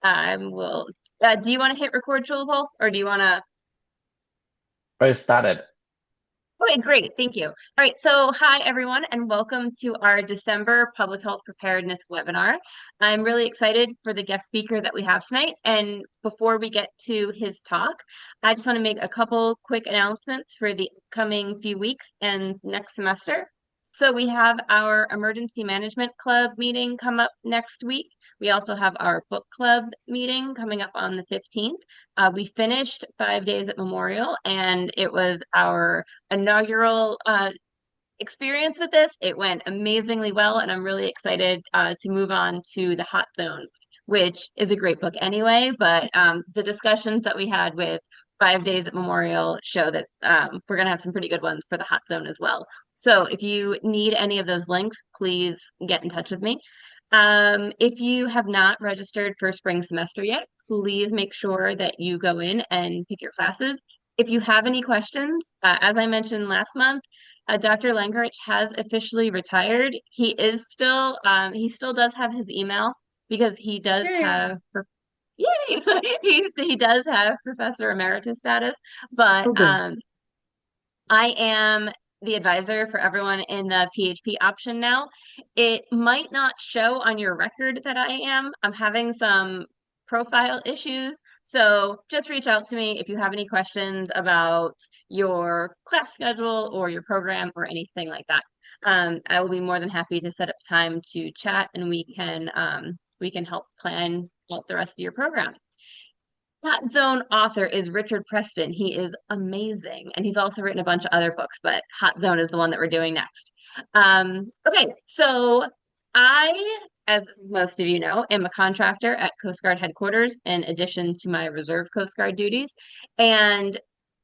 I will. Do you want to hit record, Julipol, or do you want to? I started. Okay, great. Thank you. All right. So, hi, everyone, and welcome to our December Public Health Preparedness webinar. I'm really excited for the guest speaker that we have tonight. And before we get to his talk, I just want to make a couple quick announcements for the upcoming few weeks and next semester. So, we have our Emergency Management Club meeting come up next week. We also have our book club meeting coming up on the 15th. We finished 5 days at Memorial, and it was our inaugural experience with this. It went amazingly well, and I'm really excited to move on to the Hot Zone, which is a great book anyway. But the discussions that we had with 5 days at Memorial show that we're going to have some pretty good ones for the Hot Zone as well. So if you need any of those links, please get in touch with me. If you have not registered for spring semester yet, please make sure that you go in and pick your classes. If you have any questions, as I mentioned last month, Dr. Langerich has officially retired. He still does have his email because he does Yeah. have, yay, he does have professor emeritus status, but Okay. I am the advisor for everyone in the PHP option now. It might not show on your record that I am. I'm having some profile issues. So just reach out to me if you have any questions about your class schedule or your program or anything like that. I will be more than happy to set up time to chat and we can help plan out the rest of your program. Hot Zone author is Richard Preston. He is amazing. And he's also written a bunch of other books, but Hot Zone is the one that we're doing next. Okay, so I, as most of you know, am a contractor at Coast Guard headquarters in addition to my reserve Coast Guard duties. And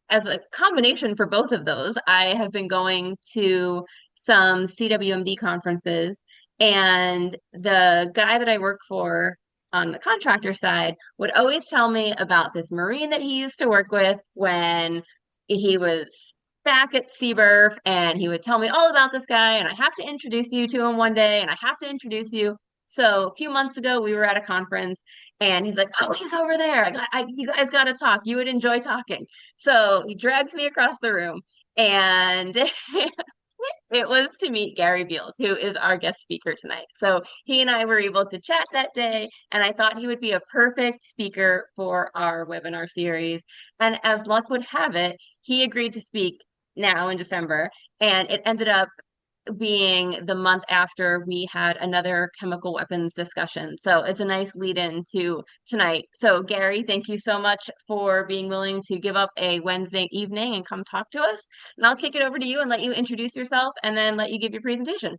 as a combination for both of those, I have been going to some CWMD conferences, and the guy that I work for on the contractor side would always tell me about this Marine that he used to work with when he was back at Seaburf, and he would tell me all about this guy, and I have to introduce you to him one day, and I have to introduce you. So a few months ago, we were at a conference, and he's like, "Oh, he's over there. You guys got to talk. You would enjoy talking." So he drags me across the room, and it was to meet Gary Beals, who is our guest speaker tonight. So he and I were able to chat that day, and I thought he would be a perfect speaker for our webinar series. And as luck would have it, he agreed to speak now in December, and it ended up being the month after we had another chemical weapons discussion. So it's a nice lead in to tonight. So, Gary, thank you so much for being willing to give up a Wednesday evening and come talk to us. And I'll kick it over to you and let you introduce yourself and then let you give your presentation.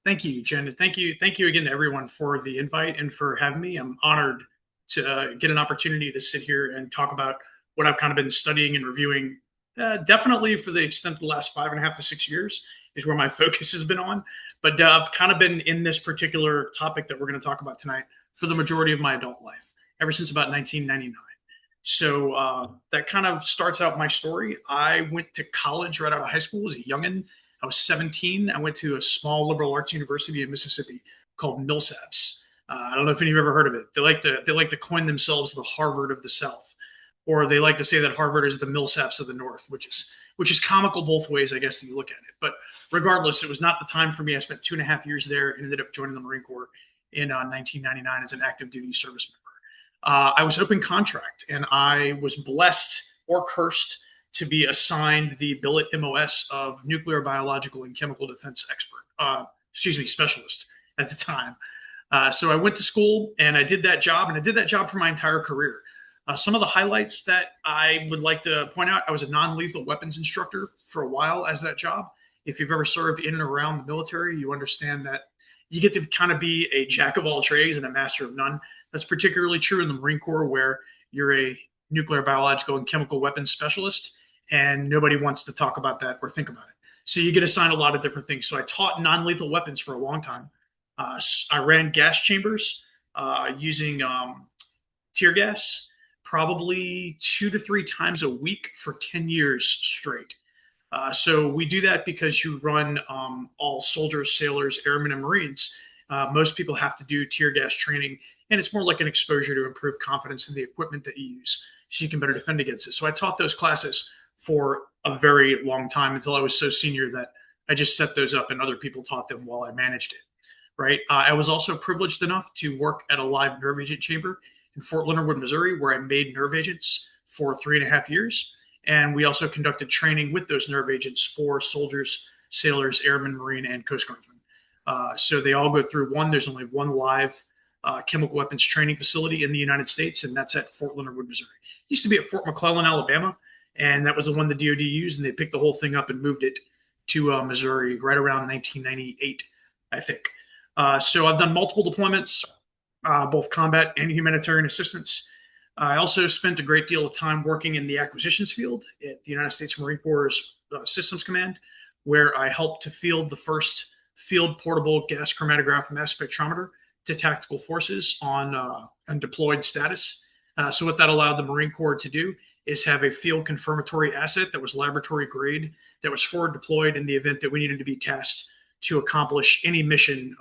Thank you, Jen. Thank you again to everyone for the invite and for having me. I'm honored to get an opportunity to sit here and talk about what I've kind of been studying and reviewing. Definitely for the extent of the last 5.5 to 6 years is where my focus has been on. But I've kind of been in this particular topic that we're going to talk about tonight for the majority of my adult life, ever since about 1999. So that kind of starts out my story. I went to college right out of high school as a youngin'. I was 17. I went to a small liberal arts university in Mississippi called Millsaps. I don't know if you've ever heard of it. They like to coin themselves the Harvard of the South, or they like to say that Harvard is the Millsaps of the North, which is comical both ways, I guess, that you look at it. But regardless, it was not the time for me. I spent 2.5 years there and ended up joining the Marine Corps in 1999 as an active duty service member. I was open contract, and I was blessed or cursed to be assigned the billet MOS of nuclear, biological, and chemical defense expert. Specialist at the time. So I went to school and I did that job, and I did that job for my entire career. Some of the highlights that I would like to point out: I was a non-lethal weapons instructor for a while as that job. If you've ever served in and around the military, you understand that you get to kind of be a jack of all trades and a master of none. That's particularly true in the Marine Corps, where you're a nuclear, biological, and chemical weapons specialist, and nobody wants to talk about that or think about it. So you get assigned a lot of different things. So I taught non-lethal weapons for a long time. I ran gas chambers using tear gas probably 2 to 3 times a week for 10 years straight. So we do that because you run all soldiers, sailors, airmen, and Marines. Most people have to do tear gas training and it's more like an exposure to improve confidence in the equipment that you use so you can better defend against it. So I taught those classes for a very long time until I was so senior that I just set those up and other people taught them while I managed it. Right. I was also privileged enough to work at a live nerve agent chamber in Fort Leonard Wood, Missouri, where I made nerve agents for 3.5 years. And we also conducted training with those nerve agents for soldiers, sailors, airmen, Marine, and Coast Guardsmen. So they all go through one. There's only one live chemical weapons training facility in the United States, and that's at Fort Leonard Wood, Missouri. It used to be at Fort McClellan, Alabama, and that was the one the DoD used, and they picked the whole thing up and moved it to Missouri right around 1998, I think. So I've done multiple deployments, both combat and humanitarian assistance. I also spent a great deal of time working in the acquisitions field at the United States Marine Corps Systems Command, where I helped to field the first field portable gas chromatograph mass spectrometer to tactical forces on deployed status. So what that allowed the Marine Corps to do is have a field confirmatory asset that was laboratory grade, that was forward deployed in the event that we needed to be tasked to accomplish any mission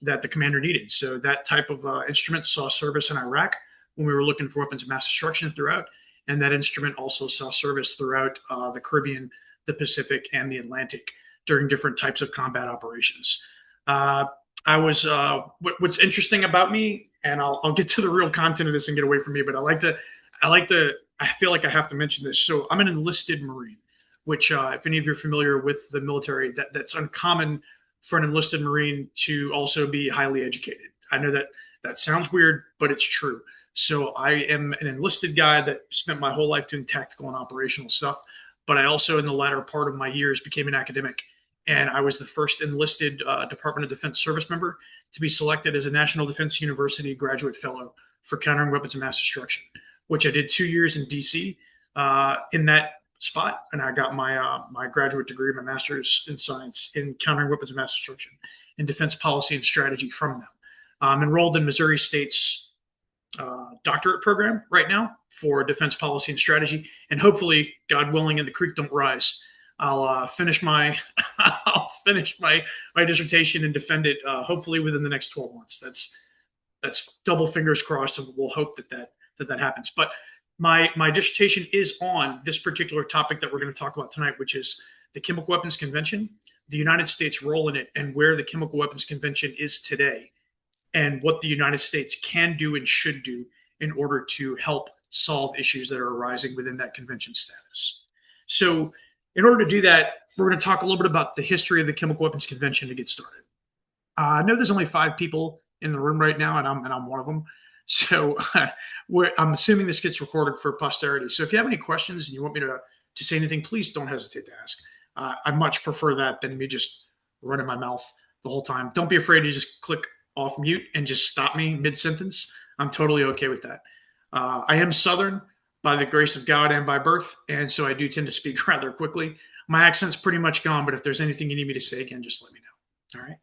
that the commander needed. So that type of instrument saw service in Iraq when we were looking for weapons of mass destruction throughout, and that instrument also saw service throughout the Caribbean, the Pacific, and the Atlantic during different types of combat operations. What's interesting about me, and I'll get to the real content of this and get away from me, but I feel like I have to mention this. So I'm an enlisted Marine, which if any of you are familiar with the military, that's uncommon for an enlisted Marine to also be highly educated. I know that sounds weird, but it's true. So I am an enlisted guy that spent my whole life doing tactical and operational stuff, but I also in the latter part of my years became an academic. And I was the first enlisted Department of Defense service member to be selected as a National Defense University graduate fellow for countering weapons of mass destruction, which I did 2 years in DC in that spot, and I got my graduate degree, my master's in science in countering weapons of mass destruction and defense policy and strategy from them. I'm enrolled in Missouri State's doctorate program right now for defense policy and strategy, and hopefully, God willing, and the creek don't rise, I'll finish my my dissertation and defend it hopefully within the next 12 months. That's double fingers crossed, and we'll hope that happens. But my dissertation is on this particular topic that we're going to talk about tonight, which is the Chemical Weapons Convention, the United States' role in it, and where the Chemical Weapons Convention is today, and what the United States can do and should do in order to help solve issues that are arising within that convention status. So in order to do that, we're going to talk a little bit about the history of the Chemical Weapons Convention to get started. I know there's only 5 people in the room right now, and I'm one of them. So I'm assuming this gets recorded for posterity. So if you have any questions and you want me to say anything, please don't hesitate to ask. I much prefer that than me just running my mouth the whole time. Don't be afraid to just click off mute and just stop me mid-sentence. I'm totally okay with that. I am Southern by the grace of God and by birth, and so I do tend to speak rather quickly. My accent's pretty much gone, but if there's anything you need me to say again, just let me know. All right.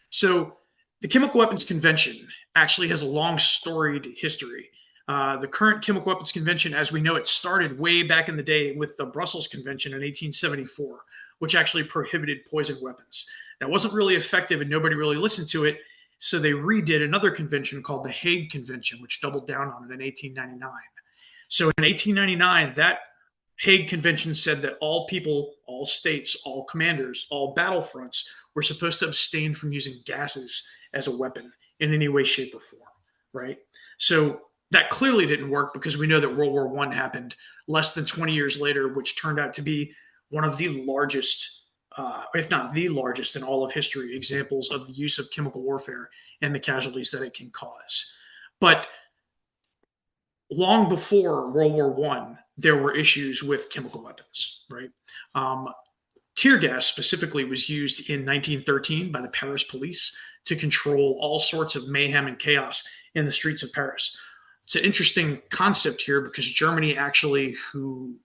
So the Chemical Weapons Convention actually has a long storied history. The current Chemical Weapons Convention, as we know it, started way back in the day with the Brussels Convention in 1874, which actually prohibited poison weapons. That wasn't really effective and nobody really listened to it, so they redid another convention called the Hague Convention, which doubled down on it in 1899. So in 1899, that Hague Convention said that all people, all states, all commanders, all battlefronts were supposed to abstain from using gases as a weapon in any way, shape, or form, right? So that clearly didn't work because we know that World War I happened less than 20 years later, which turned out to be one of the largest, if not the largest in all of history, examples of the use of chemical warfare and the casualties that it can cause. But long before World War I, there were issues with chemical weapons, right? Tear gas specifically was used in 1913 by the Paris police to control all sorts of mayhem and chaos in the streets of Paris. It's an interesting concept here because Germany, who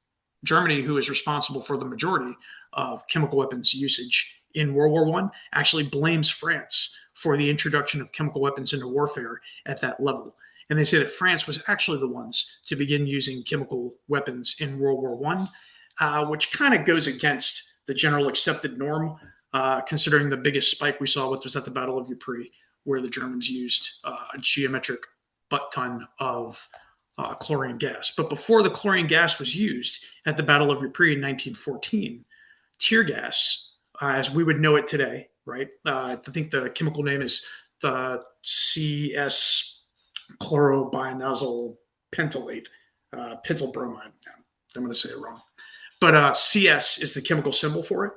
is responsible for the majority of chemical weapons usage in World War I, actually blames France for the introduction of chemical weapons into warfare at that level. And they say that France was actually the ones to begin using chemical weapons in World War I, which kind of goes against the general accepted norm, considering the biggest spike we saw was at the Battle of Ypres, where the Germans used a geometric butt ton of chlorine gas. But before the chlorine gas was used at the Battle of Ypres in 1914, tear gas, as we would know it today, right? I think the chemical name is the CS chlorobinazol pentylate, pentyl bromide. I'm going to say it wrong. But CS is the chemical symbol for it,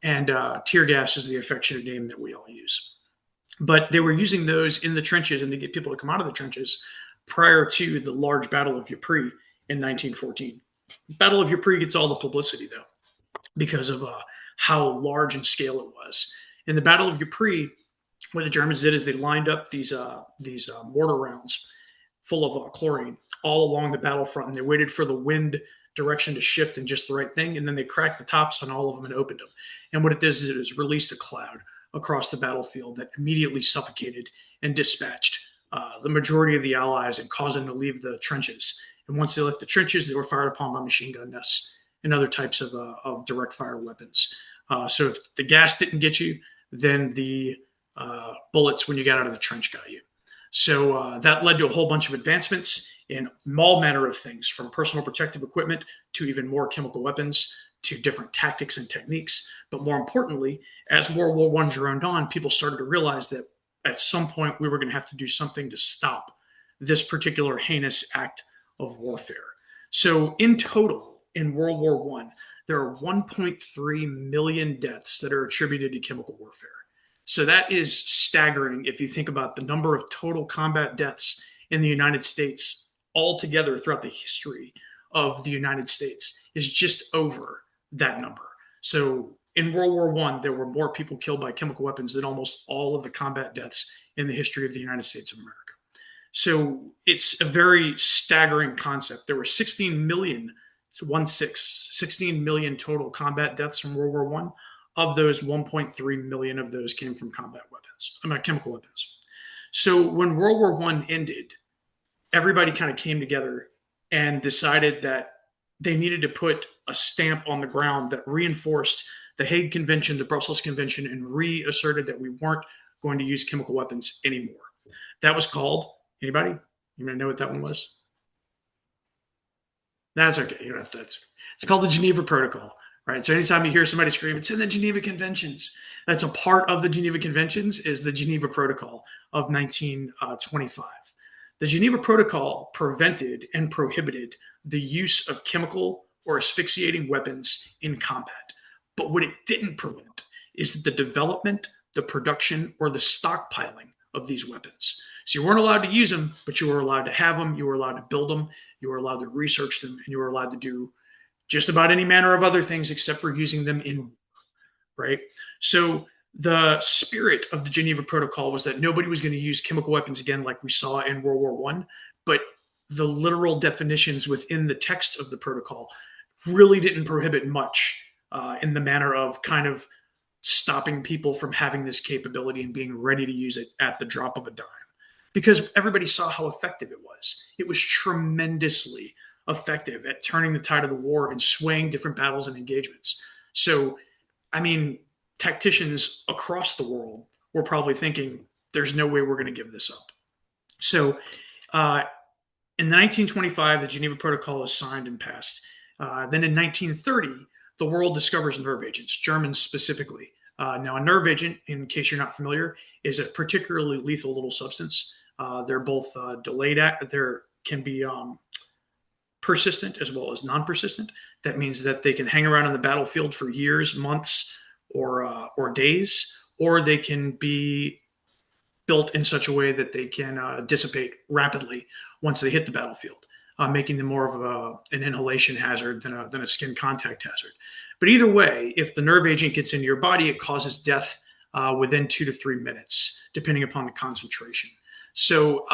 and tear gas is the affectionate name that we all use. But they were using those in the trenches and to get people to come out of the trenches prior to the large Battle of Ypres in 1914. Battle of Ypres gets all the publicity, though, because of how large in scale it was. In the Battle of Ypres, what the Germans did is they lined up these mortar rounds full of chlorine all along the battlefront, and they waited for the wind direction to shift in just the right thing, and then they cracked the tops on all of them and opened them. And what it does is it released a cloud across the battlefield that immediately suffocated and dispatched the majority of the Allies and caused them to leave the trenches. And once they left the trenches, they were fired upon by machine gun nests and other types of direct fire weapons. So if the gas didn't get you, then the bullets when you got out of the trench got you. So that led to a whole bunch of advancements in all manner of things, from personal protective equipment to even more chemical weapons to different tactics and techniques. But more importantly, as World War I droned on, people started to realize that at some point we were going to have to do something to stop this particular heinous act of warfare. So in total, in World War I, there are 1.3 million deaths that are attributed to chemical warfare. So that is staggering if you think about the number of total combat deaths in the United States altogether throughout the history of the United States is just over that number. So in World War I, there were more people killed by chemical weapons than almost all of the combat deaths in the history of the United States of America. So it's a very staggering concept. There were 16 million total combat deaths from World War I. Of those, 1.3 million of those came from combat weapons, chemical weapons. So when World War I ended, everybody kind of came together and decided that they needed to put a stamp on the ground that reinforced the Hague Convention, the Brussels Convention, and reasserted that we weren't going to use chemical weapons anymore. That was called, anybody? You may know what that one was? That's okay. You don't have to. It's called the Geneva Protocol. Right. So anytime you hear somebody scream, it's in the Geneva Conventions, that's a part of the Geneva Conventions is the Geneva Protocol of 1925. The Geneva Protocol prevented and prohibited the use of chemical or asphyxiating weapons in combat. But what it didn't prevent is the development, the production, or the stockpiling of these weapons. So you weren't allowed to use them, but you were allowed to have them, you were allowed to build them, you were allowed to research them, and you were allowed to do just about any manner of other things except for using them in war, right? So the spirit of the Geneva Protocol was that nobody was going to use chemical weapons again like we saw in World War I, but the literal definitions within the text of the protocol really didn't prohibit much in the manner of kind of stopping people from having this capability and being ready to use it at the drop of a dime. Because everybody saw how effective it was. It was tremendously effective at turning the tide of the war and swaying different battles and engagements. So, I mean, tacticians across the world were probably thinking, there's no way we're going to give this up. So, in 1925, the Geneva Protocol is signed and passed. Then in 1930, the world discovers nerve agents, Germans specifically. Now, a nerve agent, in case you're not familiar, is a particularly lethal little substance. They're both delayed. There can be persistent as well as non-persistent. That means that they can hang around on the battlefield for years, months, or days, or they can be built in such a way that they can dissipate rapidly once they hit the battlefield, making them more of an inhalation hazard than a skin contact hazard. But either way, if the nerve agent gets into your body, it causes death within 2 to 3 minutes, depending upon the concentration. So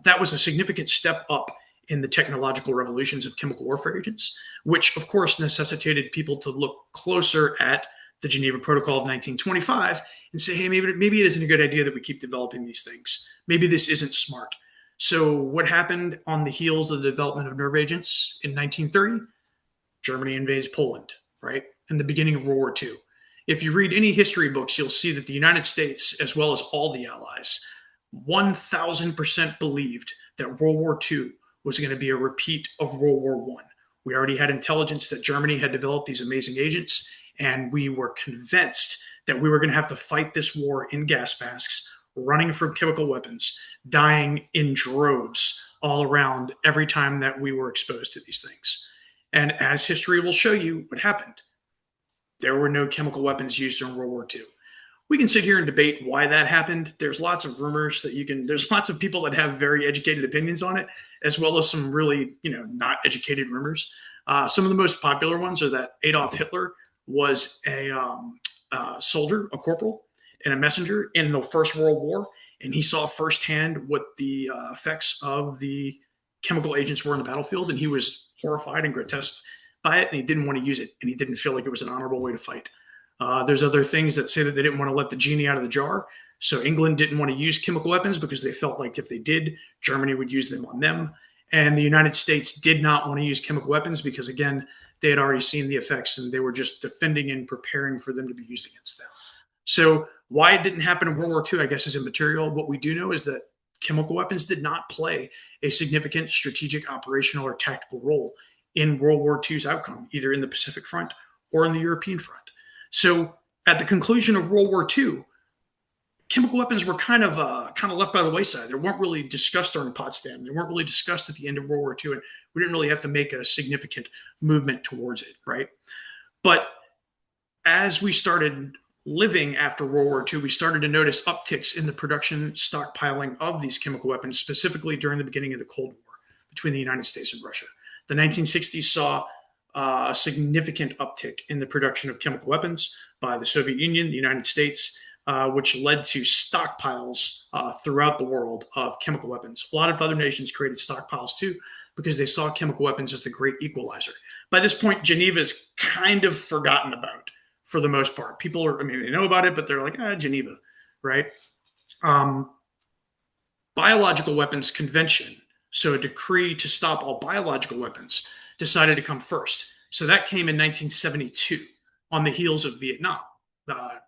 that was a significant step up in the technological revolutions of chemical warfare agents, which of course necessitated people to look closer at the Geneva Protocol of 1925 and say, hey, maybe it isn't a good idea that we keep developing these things. Maybe this isn't smart. So what happened on the heels of the development of nerve agents in 1930? Germany invades Poland, right? In the beginning of World War II. If you read any history books, you'll see that the United States, as well as all the Allies, 1000% believed that World War II was going to be a repeat of World War I. We already had intelligence that Germany had developed these amazing agents, and we were convinced that we were going to have to fight this war in gas masks, running from chemical weapons, dying in droves all around every time that we were exposed to these things. And as history will show you, what happened? There were no chemical weapons used during World War II. We can sit here and debate why that happened. There's lots of rumors that there's lots of people that have very educated opinions on it, as well as some really, not educated rumors. Some of the most popular ones are that Adolf Hitler was a soldier, a corporal, and a messenger in the First World War, and he saw firsthand what the effects of the chemical agents were on the battlefield, and he was horrified and grotesque by it, and he didn't want to use it, and he didn't feel like it was an honorable way to fight. There's other things that say that they didn't want to let the genie out of the jar. So England didn't want to use chemical weapons because they felt like if they did, Germany would use them on them. And the United States did not want to use chemical weapons because, again, they had already seen the effects and they were just defending and preparing for them to be used against them. So why it didn't happen in World War II, I guess, is immaterial. What we do know is that chemical weapons did not play a significant strategic, operational, or tactical role in World War II's outcome, either in the Pacific Front or in the European front. So at the conclusion of World War II, chemical weapons were kind of left by the wayside. They weren't really discussed during Potsdam. They weren't really discussed at the end of World War II, and we didn't really have to make a significant movement towards it, right? But as we started living after World War II, we started to notice upticks in the production stockpiling of these chemical weapons, specifically during the beginning of the Cold War between the United States and Russia. The 1960s saw a significant uptick in the production of chemical weapons by the Soviet Union, the United States, which led to stockpiles throughout the world of chemical weapons. A lot of other nations created stockpiles too because they saw chemical weapons as the great equalizer. By this point, Geneva is kind of forgotten about for the most part. People are, they know about it, but they're like, Geneva, right? Biological Weapons Convention, so a decree to stop all biological weapons, decided to come first. So that came in 1972 on the heels of Vietnam.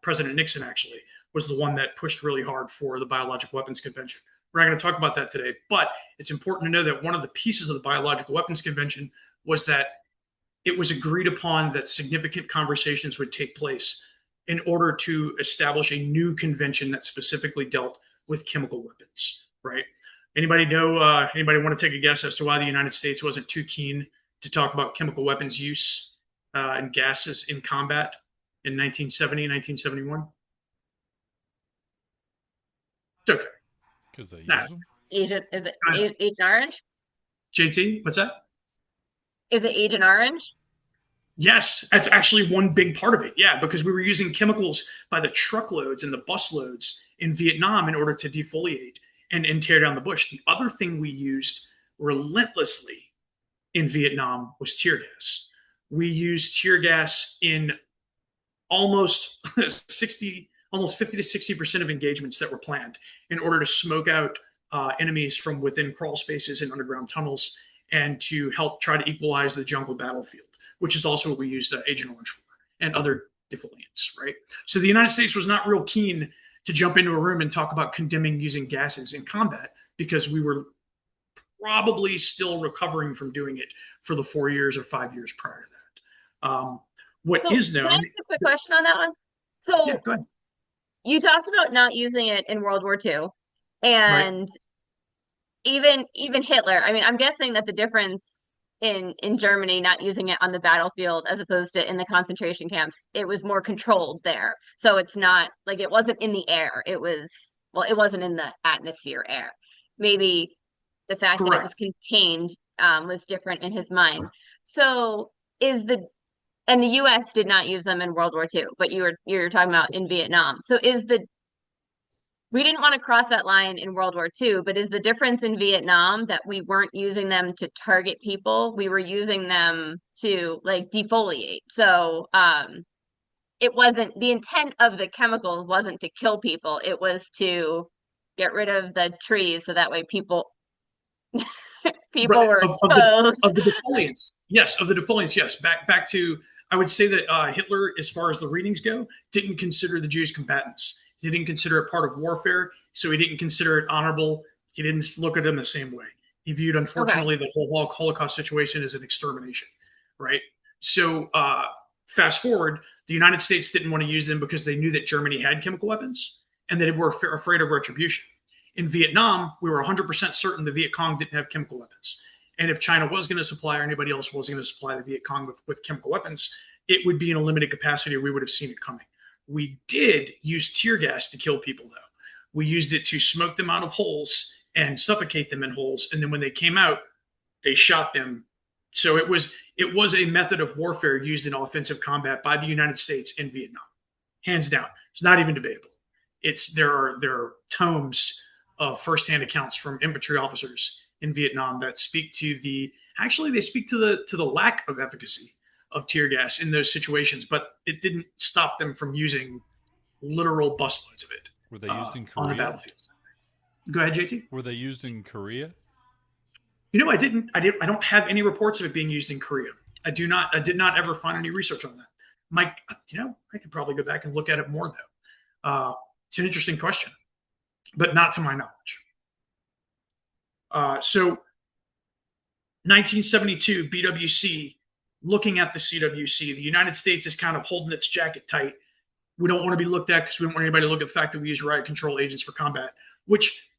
President Nixon actually was the one that pushed really hard for the Biological Weapons Convention. We're not going to talk about that today, but it's important to know that one of the pieces of the Biological Weapons Convention was that it was agreed upon that significant conversations would take place in order to establish a new convention that specifically dealt with chemical weapons, right? Anybody want to take a guess as to why the United States wasn't too keen to talk about chemical weapons use and gases in combat in 1970, 1971? It's okay. Because they Nah. use them? Agent Orange? JT, what's that? Is it Agent Orange? Yes, that's actually one big part of it. Yeah, because we were using chemicals by the truckloads and the busloads in Vietnam in order to defoliate and tear down the bush. The other thing we used relentlessly in Vietnam was tear gas. We used tear gas in almost 50 to 60% of engagements that were planned in order to smoke out enemies from within crawl spaces and underground tunnels and to help try to equalize the jungle battlefield, which is also what we used Agent Orange for and other defoliants, right? So the United States was not real keen to jump into a room and talk about condemning using gases in combat because we were probably still recovering from doing it for the 4 years or 5 years prior to that. What is known? Can I ask a quick question on that one? So yeah, go ahead. You talked about not using it in World War II, and even Hitler. I'm guessing that the difference in Germany not using it on the battlefield as opposed to in the concentration camps, it was more controlled there. So it's not like it wasn't in the air. It wasn't in the atmosphere air. Maybe the fact that it was contained was different in his mind. So and the US did not use them in World War II, but you're talking about in Vietnam. So we didn't want to cross that line in World War II, but is the difference in Vietnam that we weren't using them to target people? We were using them to defoliate. So it wasn't, the intent of the chemicals wasn't to kill people. It was to get rid of the trees so that way people were exposed. Of the defoliants. Yes, of the defoliants, yes. Back to, I would say that Hitler, as far as the readings go, didn't consider the Jews combatants. He didn't consider it part of warfare. so he didn't consider it honorable. He didn't look at them the same way. He viewed, Okay. unfortunately, the whole Holocaust situation as an extermination, right? So fast forward, the United States didn't want to use them because they knew that Germany had chemical weapons and that they were afraid of retribution. In Vietnam, we were 100% certain the Viet Cong didn't have chemical weapons. And if China was going to supply or anybody else was going to supply the Viet Cong with chemical weapons, it would be in a limited capacity or we would have seen it coming. We did use tear gas to kill people, though. We used it to smoke them out of holes and suffocate them in holes. And then when they came out, they shot them. So it was a method of warfare used in offensive combat by the United States in Vietnam, hands down. It's not even debatable. There are tomes of firsthand accounts from infantry officers in Vietnam that speak to they speak to the lack of efficacy of tear gas in those situations, but it didn't stop them from using literal busloads of it Were they used in on the Korea? battlefield. Go ahead, JT. Were they used in Korea? I don't have any reports of it being used in Korea. I did not ever find any research on that. Mike, I could probably go back and look at it more though. It's an interesting question, but not to my knowledge. So 1972 BWC, looking at the CWC, the United States is kind of holding its jacket tight. We don't want to be looked at because we don't want anybody to look at the fact that we use riot control agents for combat, which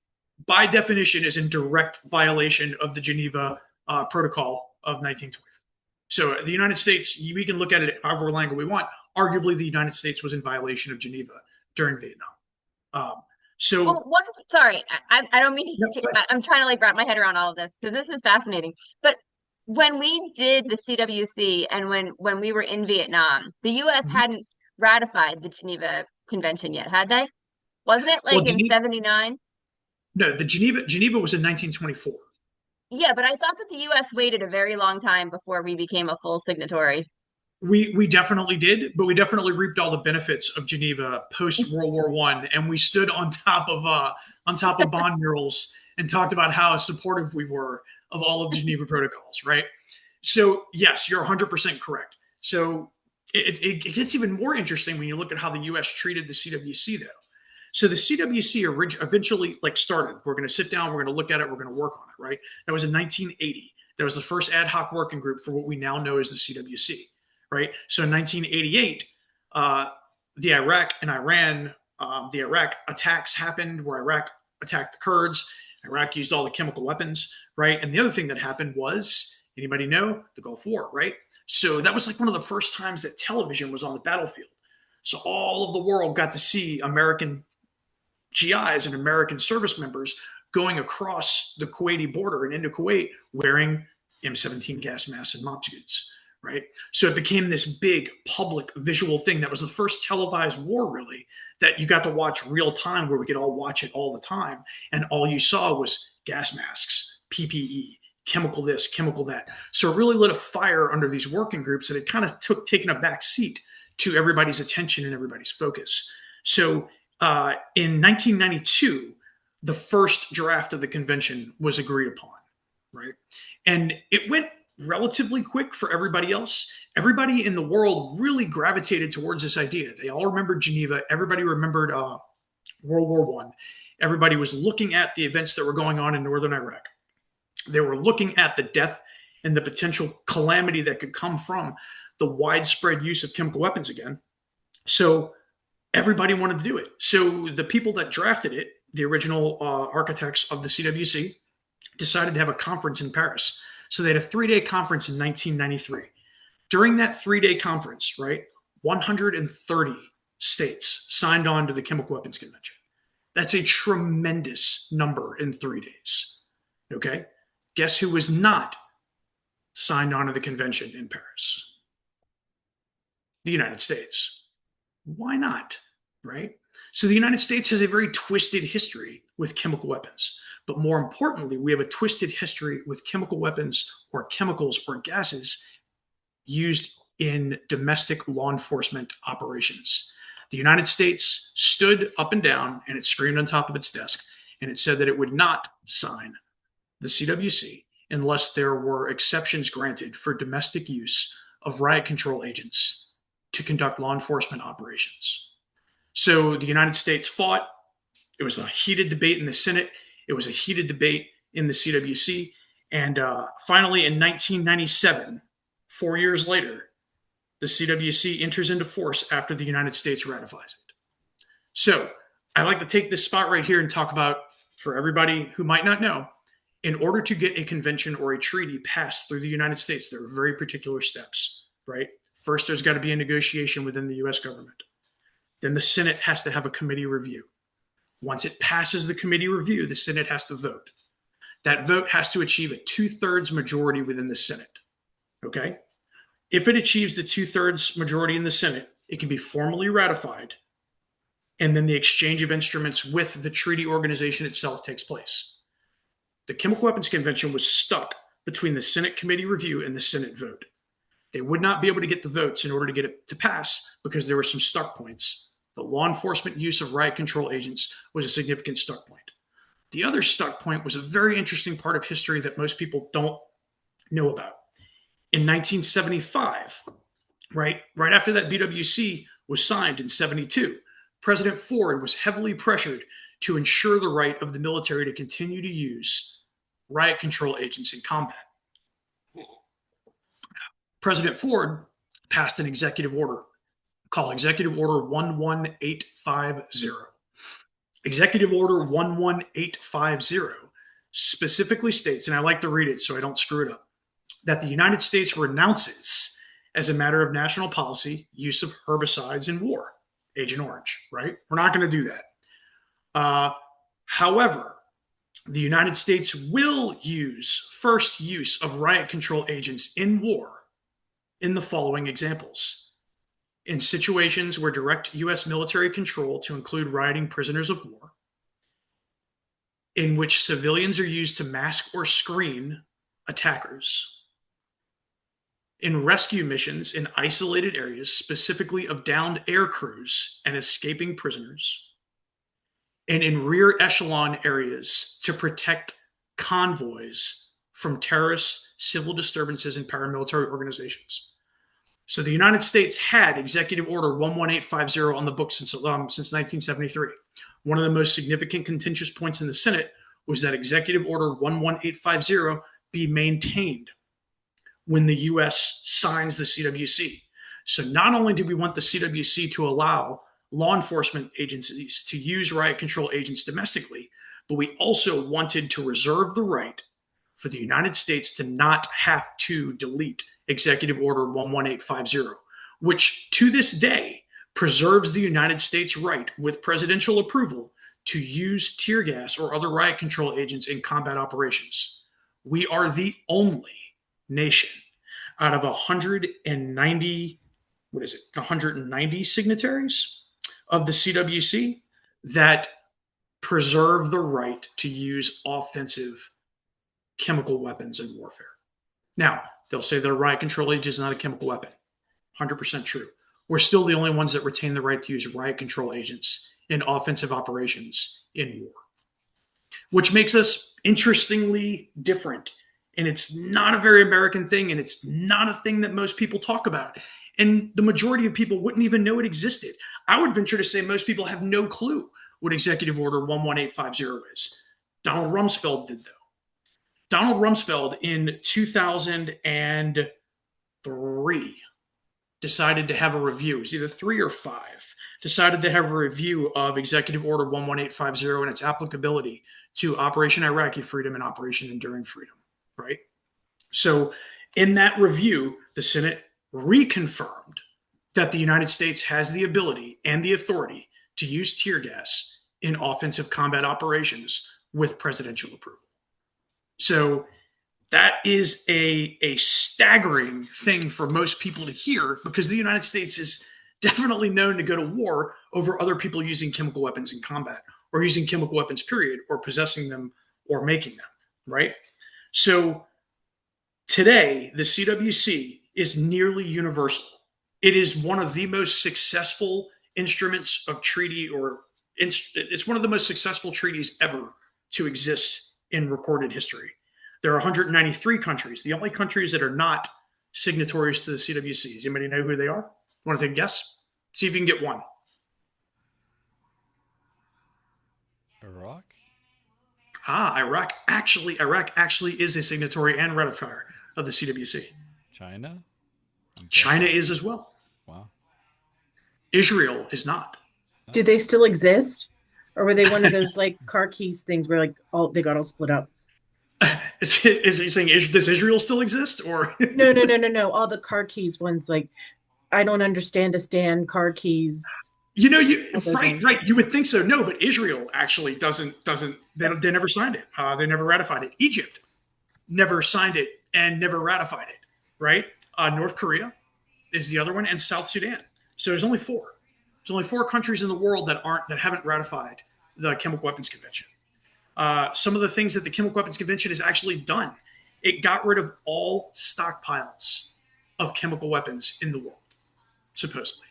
by definition is in direct violation of the Geneva Protocol of 1920. So the United States, we can look at it however angle we want. Arguably, the United States was in violation of Geneva during Vietnam. Sorry, I don't mean to. No, I'm trying to like wrap my head around all of this because this is fascinating. But when we did the CWC and when we were in Vietnam, the U.S. mm-hmm. hadn't ratified the Geneva Convention yet, had they? Wasn't it like in '79? No, the Geneva was in 1924. Yeah, but I thought that the U.S. waited a very long time before we became a full signatory. We definitely did, but we definitely reaped all the benefits of Geneva post World War I, and we stood on top of bond murals and talked about how supportive we were of all of the Geneva protocols, right? So yes, you're 100% correct. So it gets even more interesting when you look at how the U.S. treated the CWC, though. So the CWC eventually started. We're going to sit down, we're going to look at it, we're going to work on it, right? That was in 1980. That was the first ad hoc working group for what we now know as the CWC. Right. So in 1988, the Iraq and Iran, the Iraq attacks happened where Iraq attacked the Kurds. Iraq used all the chemical weapons. Right. And the other thing that happened was, anybody know, the Gulf War. Right. So that was like one of the first times that television was on the battlefield. So all of the world got to see American GIs and American service members going across the Kuwaiti border and into Kuwait wearing M17 gas masks and mop suits. Right. So it became this big public visual thing that was the first televised war, really, that you got to watch real time, where we could all watch it all the time. And all you saw was gas masks, PPE, chemical this, chemical that. So it really lit a fire under these working groups that had kind of taken a back seat to everybody's attention and everybody's focus. So in 1992, the first draft of the convention was agreed upon. Right. And it went relatively quick for everybody else. Everybody in the world really gravitated towards this idea. They all remembered Geneva. Everybody remembered World War I. Everybody was looking at the events that were going on in northern Iraq. They were looking at the death and the potential calamity that could come from the widespread use of chemical weapons again. So everybody wanted to do it. So the people that drafted it, the original architects of the CWC, decided to have a conference in Paris. So they had a 3-day conference in 1993. During that 3-day conference, right, 130 states signed on to the Chemical Weapons Convention. That's a tremendous number in 3 days. Okay? Guess who was not signed on to the convention in Paris? The United States. Why not? Right? So the United States has a very twisted history with chemical weapons. But more importantly, we have a twisted history with chemical weapons or chemicals or gases used in domestic law enforcement operations. The United States stood up and down and it screamed on top of its desk, and it said that it would not sign the CWC unless there were exceptions granted for domestic use of riot control agents to conduct law enforcement operations. So the United States fought. It was a heated debate in the Senate. It was a heated debate in the CWC. And finally, in 1997, 4 years later, the CWC enters into force after the United States ratifies it. So I'd like to take this spot right here and talk about, for everybody who might not know, in order to get a convention or a treaty passed through the United States, there are very particular steps, right? First, there's got to be a negotiation within the US government. Then the Senate has to have a committee review. Once it passes the committee review, the Senate has to vote. That vote has to achieve a 2/3 majority within the Senate. Okay? If it achieves the 2/3 majority in the Senate, it can be formally ratified, and then the exchange of instruments with the treaty organization itself takes place. The Chemical Weapons Convention was stuck between the Senate committee review and the Senate vote. They would not be able to get the votes in order to get it to pass because there were some stuck points. The law enforcement use of riot control agents was a significant stuck point. The other stuck point was a very interesting part of history that most people don't know about. In 1975, right after that BWC was signed in 72, President Ford was heavily pressured to ensure the right of the military to continue to use riot control agents in combat. President Ford passed an executive order called Executive Order 11850. Executive Order 11850 specifically states, and I like to read it so I don't screw it up, that the United States renounces, as a matter of national policy, use of herbicides in war. Agent Orange, right? We're not going to do that. However, the United States will use first use of riot control agents in war in the following examples. In situations where direct U.S. military control to include rioting prisoners of war, in which civilians are used to mask or screen attackers, in rescue missions in isolated areas, specifically of downed air crews and escaping prisoners, and in rear echelon areas to protect convoys from terrorists, civil disturbances, and paramilitary organizations. So the United States had Executive Order 11850 on the books since 1973. One of the most significant contentious points in the Senate was that Executive Order 11850 be maintained when the U.S. signs the CWC. So not only do we want the CWC to allow law enforcement agencies to use riot control agents domestically, but we also wanted to reserve the right for the United States to not have to delete Executive Order 11850, which to this day preserves the United States' right, with presidential approval, to use tear gas or other riot control agents in combat operations. We are the only nation out of 190 signatories of the CWC that preserve the right to use offensive chemical weapons in warfare. Now, they'll say that a riot control agent is not a chemical weapon. 100% true. We're still the only ones that retain the right to use riot control agents in offensive operations in war, which makes us interestingly different. And it's not a very American thing, and it's not a thing that most people talk about. And the majority of people wouldn't even know it existed. I would venture to say most people have no clue what Executive Order 11850 is. Donald Rumsfeld did, though. Donald Rumsfeld in 2003 decided to have a review. It was either 3 or 5. Decided to have a review of Executive Order 11850 and its applicability to Operation Iraqi Freedom and Operation Enduring Freedom, right? So in that review, the Senate reconfirmed that the United States has the ability and the authority to use tear gas in offensive combat operations with presidential approval. So that is a staggering thing for most people to hear, because the United States is definitely known to go to war over other people using chemical weapons in combat, or using chemical weapons, period, or possessing them or making them, right? So today, the CWC is nearly universal. It is one of the most successful instruments of treaty, or it's one of the most successful treaties ever to exist in recorded history. There are 193 countries. The only countries that are not signatories to the CWC, does anybody know who they are? Want to take a guess? See if you can get one. Iraq? Iraq actually is a signatory and ratifier of the CWC. China? I'm China guessing. is as well. Wow. Israel is not. Do they still exist? Or were they one of those like car keys things where like all they got all split up? Is he saying does Israel still exist or? No. All the car keys ones, like I don't understand a stand car keys. All those ones. Right. You would think so. No, but Israel actually doesn't. They never signed it. They never ratified it. Egypt never signed it and never ratified it. Right. North Korea is the other one, and South Sudan. So there's only four. There's only four countries in the world that haven't ratified the Chemical Weapons Convention. Some of the things that the Chemical Weapons Convention has actually done, it got rid of all stockpiles of chemical weapons in the world, supposedly.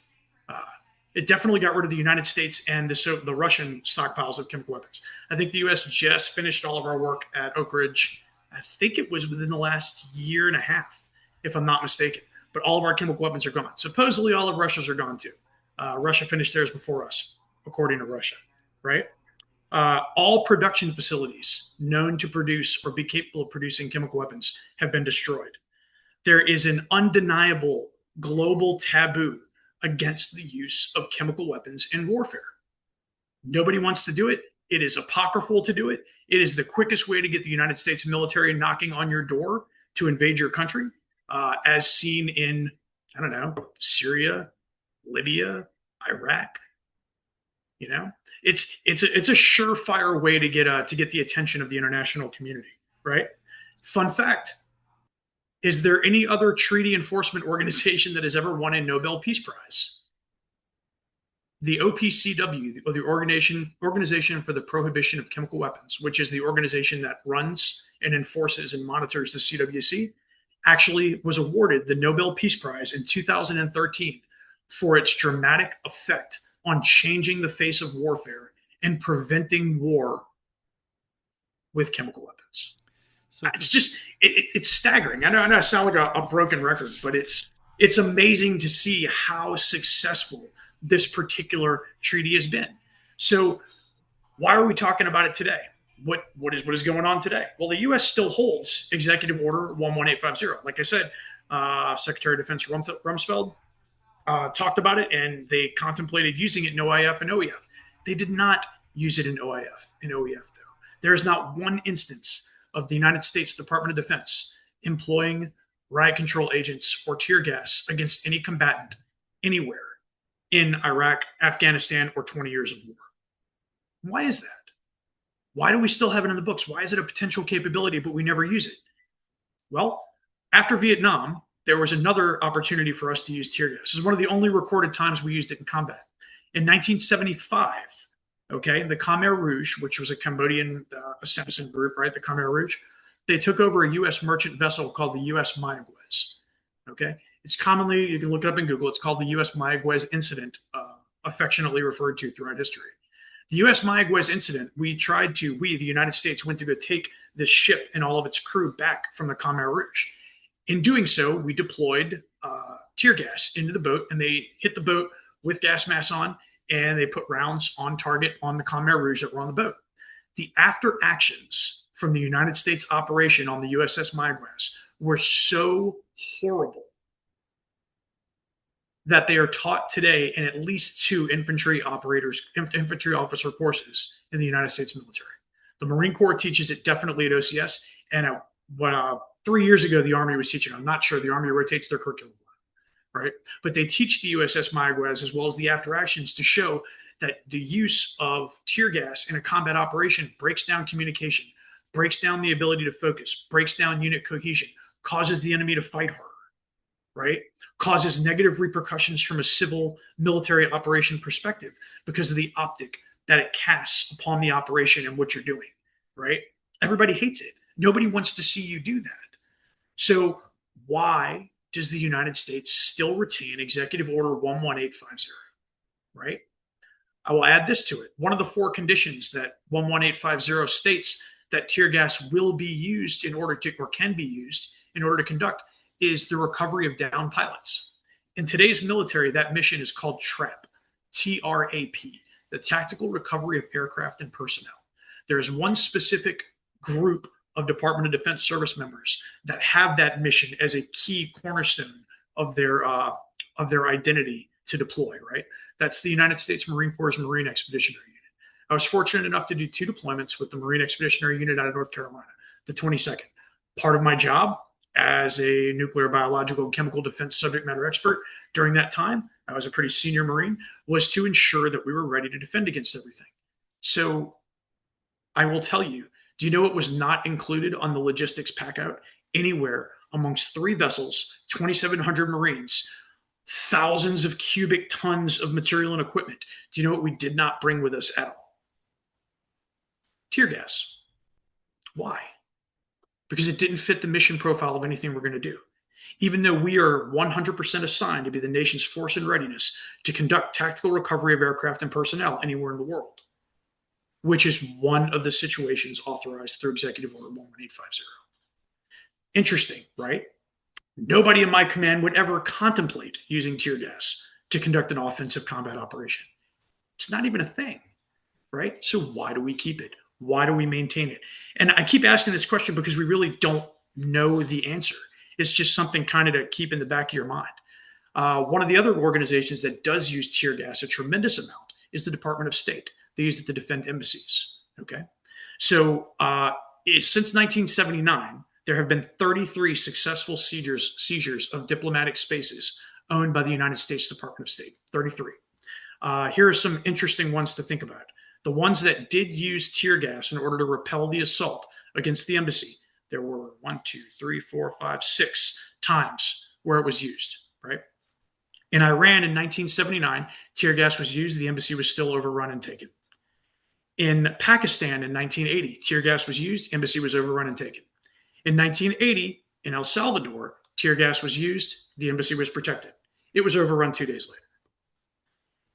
It definitely got rid of the United States and the Russian stockpiles of chemical weapons. I think the U.S. just finished all of our work at Oak Ridge. I think it was within the last year and a half, if I'm not mistaken. But all of our chemical weapons are gone. Supposedly all of Russia's are gone too. Russia finished theirs before us, according to Russia, right? All production facilities known to produce or be capable of producing chemical weapons have been destroyed. There is an undeniable global taboo against the use of chemical weapons in warfare. Nobody wants to do it. It is apocryphal to do it. It is the quickest way to get the United States military knocking on your door to invade your country, as seen in, I don't know, Syria, Libya, Iraq. You know, it's a surefire way to get the attention of the international community, right? Fun fact: is there any other treaty enforcement organization that has ever won a Nobel Peace Prize? The OPCW, or the Organization for the Prohibition of Chemical Weapons, which is the organization that runs and enforces and monitors the CWC, actually was awarded the Nobel Peace Prize in 2013 for its dramatic effect on changing the face of warfare and preventing war with chemical weapons. So It's just, it's staggering. I know I sound like a broken record, but it's amazing to see how successful this particular treaty has been. So why are we talking about it today? What is going on today? Well, the U.S. still holds Executive Order 11850. Like I said, Secretary of Defense Rumsfeld talked about it, and they contemplated using it in OIF and OEF. They did not use it in OIF and OEF, though. There is not one instance of the United States Department of Defense employing riot control agents or tear gas against any combatant anywhere in Iraq, Afghanistan, or 20 years of war. Why is that? Why do we still have it in the books? Why is it a potential capability, but we never use it? Well, after Vietnam, there was another opportunity for us to use tear gas. This is one of the only recorded times we used it in combat. In 1975, okay, the Khmer Rouge, which was a Cambodian assassin group, right, the Khmer Rouge, they took over a U.S. merchant vessel called the U.S. Mayaguez, okay? It's commonly, you can look it up in Google, it's called the U.S. Mayaguez incident, affectionately referred to throughout history. The U.S. Mayaguez incident, the United States, went to go take this ship and all of its crew back from the Khmer Rouge. In doing so, we deployed tear gas into the boat, and they hit the boat with gas masks on, and they put rounds on target on the Khmer Rouge that were on the boat. The after actions from the United States operation on the USS Mayaguez were so horrible that they are taught today in at least 2 infantry officer courses in the United States military. The Marine Corps teaches it definitely at OCS, and 3 years ago, the Army was teaching. I'm not sure. The Army rotates their curriculum, right? But they teach the USS Mayaguez as well as the after actions to show that the use of tear gas in a combat operation breaks down communication, breaks down the ability to focus, breaks down unit cohesion, causes the enemy to fight harder, right? Causes negative repercussions from a civil military operation perspective because of the optic that it casts upon the operation and what you're doing, right? Everybody hates it. Nobody wants to see you do that. So why does the United States still retain Executive Order 11850, right? I will add this to it. One of the 4 conditions that 11850 states that tear gas will be used in order to, or can be used in order to conduct, is the recovery of downed pilots. In today's military, that mission is called TRAP, T-R-A-P, the Tactical Recovery of Aircraft and Personnel. There is one specific group of Department of Defense service members that have that mission as a key cornerstone of their identity to deploy, right? That's the United States Marine Corps' Marine Expeditionary Unit. I was fortunate enough to do 2 deployments with the Marine Expeditionary Unit out of North Carolina, the 22nd. Part of my job as a nuclear, biological, and chemical defense subject matter expert during that time, I was a pretty senior Marine, was to ensure that we were ready to defend against everything. So I will tell you, do you know what was not included on the logistics packout anywhere amongst 3 vessels, 2,700 Marines, thousands of cubic tons of material and equipment? Do you know what we did not bring with us at all? Tear gas. Why? Because it didn't fit the mission profile of anything we're going to do. Even though we are 100% assigned to be the nation's force in readiness to conduct tactical recovery of aircraft and personnel anywhere in the world, which is one of the situations authorized through Executive Order 11850. Interesting, right? Nobody in my command would ever contemplate using tear gas to conduct an offensive combat operation. It's not even a thing, right? So why do we keep it? Why do we maintain it? And I keep asking this question because we really don't know the answer. It's just something kind of to keep in the back of your mind. One of the other organizations that does use tear gas a tremendous amount is the Department of State. They use it to defend embassies. Okay, so since 1979, there have been 33 successful seizures of diplomatic spaces owned by the United States Department of State. 33. Here are some interesting ones to think about. The ones that did use tear gas in order to repel the assault against the embassy, there were 6 times where it was used, right? In Iran in 1979, tear gas was used. The embassy was still overrun and taken. In Pakistan in 1980, tear gas was used. Embassy was overrun and taken. In 1980, in El Salvador, tear gas was used. The embassy was protected. It was overrun 2 days later.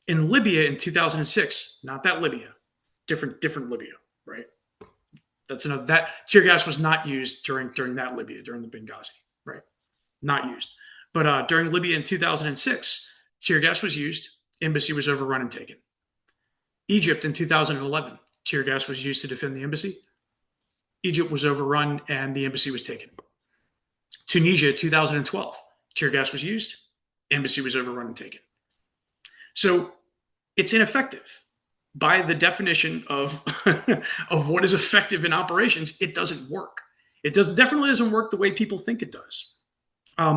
In Libya in 2006, not that Libya, different Libya, right? That tear gas was not used during that Libya, during the Benghazi, right? Not used. But during Libya in 2006, tear gas was used. Embassy was overrun and taken. Egypt in 2011, tear gas was used to defend the embassy. Egypt was overrun and the embassy was taken. Tunisia 2012, tear gas was used. Embassy was overrun and taken. So it's ineffective. By the definition of of what is effective in operations, it doesn't work. It definitely doesn't work the way people think it does.